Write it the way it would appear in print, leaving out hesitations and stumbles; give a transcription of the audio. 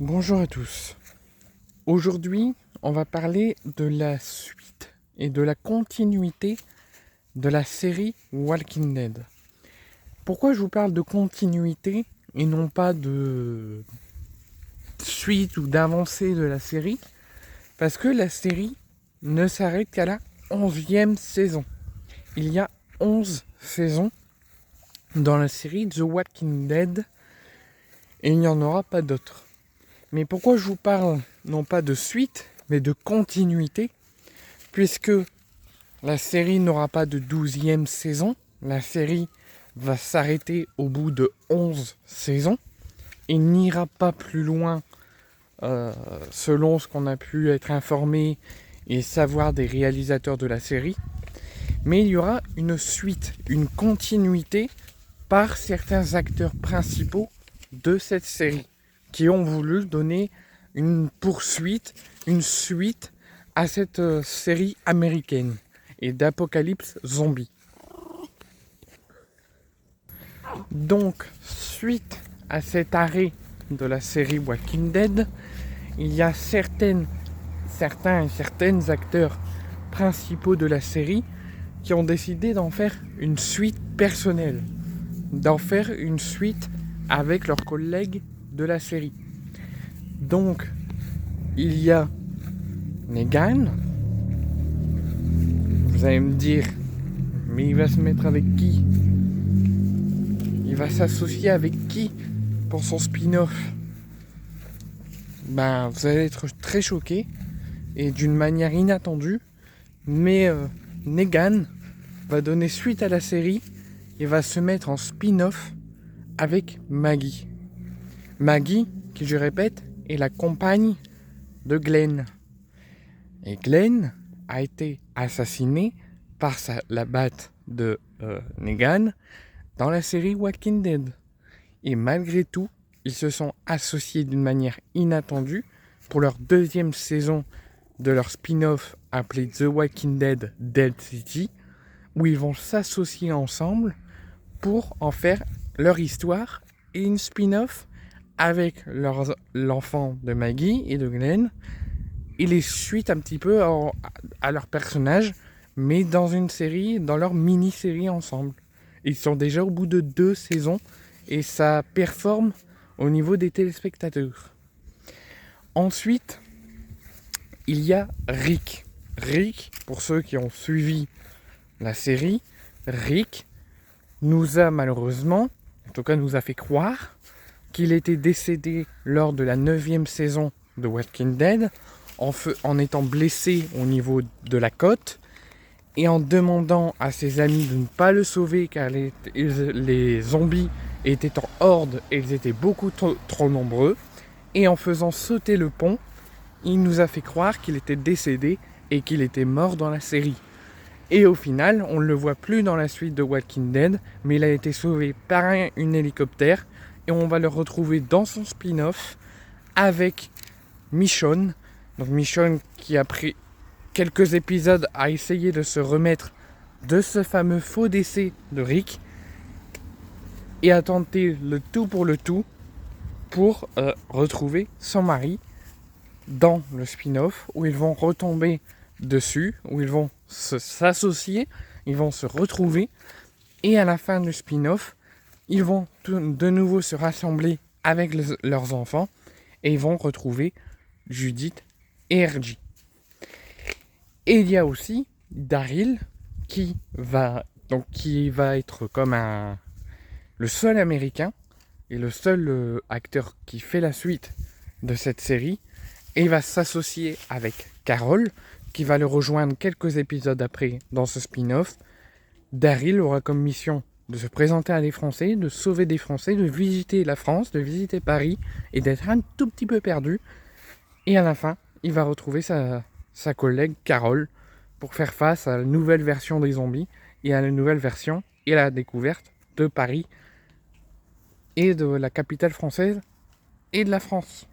Bonjour à tous. Aujourd'hui, on va parler de la suite et de la continuité de la série Walking Dead. Pourquoi je vous parle de continuité et non pas de suite ou d'avancée de la série? Parce que la série ne s'arrête qu'à la 11e saison. Il y a 11 saisons dans la série The Walking Dead et il n'y en aura pas d'autres. Mais pourquoi je vous parle non pas de suite, mais de continuité, puisque la série n'aura pas de 12e saison, la série va s'arrêter au bout de 11 saisons, et n'ira pas plus loin selon ce qu'on a pu être informé et savoir des réalisateurs de la série, mais il y aura une suite, une continuité par certains acteurs principaux de cette série, qui ont voulu donner une poursuite, une suite à cette série américaine et d'apocalypse zombie. Donc, suite à cet arrêt de la série Walking Dead, il y a certains et certaines acteurs principaux de la série qui ont décidé d'en faire une suite personnelle, d'en faire une suite avec leurs collègues de la série. Donc, il y a Negan. Vous allez me dire, mais il va se mettre avec qui? Il va s'associer avec qui pour son spin-off? Vous allez être très choqués et d'une manière inattendue, mais Negan va donner suite à la série et va se mettre en spin-off avec Maggie. Maggie, qui je répète, est la compagne de Glenn. Et Glenn a été assassiné par la batte de Negan dans la série Walking Dead. Et malgré tout, ils se sont associés d'une manière inattendue pour leur deuxième saison de leur spin-off appelé The Walking Dead Dead City, où ils vont s'associer ensemble pour en faire leur histoire et une spin-off avec l'enfant de Maggie et de Glenn et les suites un petit peu à leurs personnages, mais dans une série, dans leur mini-série ensemble. Ils sont déjà au bout de 2 saisons et ça performe au niveau des téléspectateurs. Ensuite, il y a Rick. Rick, pour ceux qui ont suivi la série, Rick nous a malheureusement, en tout cas nous a fait croire, qu'il était décédé lors de la 9e saison de Walking Dead en étant blessé au niveau de la côte et en demandant à ses amis de ne pas le sauver car les zombies étaient en horde et ils étaient beaucoup trop nombreux, et en faisant sauter le pont, il nous a fait croire qu'il était décédé et qu'il était mort dans la série. Et au final, on ne le voit plus dans la suite de Walking Dead, mais il a été sauvé par un hélicoptère et on va le retrouver dans son spin-off avec Michonne. Donc Michonne qui a pris quelques épisodes à essayer de se remettre de ce fameux faux décès de Rick et a tenté le tout pour retrouver son mari dans le spin-off où ils vont retomber dessus, où ils vont s'associer, ils vont se retrouver et à la fin du spin-off, ils vont de nouveau se rassembler avec leurs enfants et ils vont retrouver Judith et RJ. Et il y a aussi Daryl qui va être comme le seul américain et le seul acteur qui fait la suite de cette série, et il va s'associer avec Carol qui va le rejoindre quelques épisodes après dans ce spin-off. Daryl aura comme mission de se présenter à des Français, de sauver des Français, de visiter la France, de visiter Paris et d'être un tout petit peu perdu. Et à la fin, il va retrouver sa collègue Carol pour faire face à la nouvelle version des zombies et à la nouvelle version et à la découverte de Paris et de la capitale française et de la France.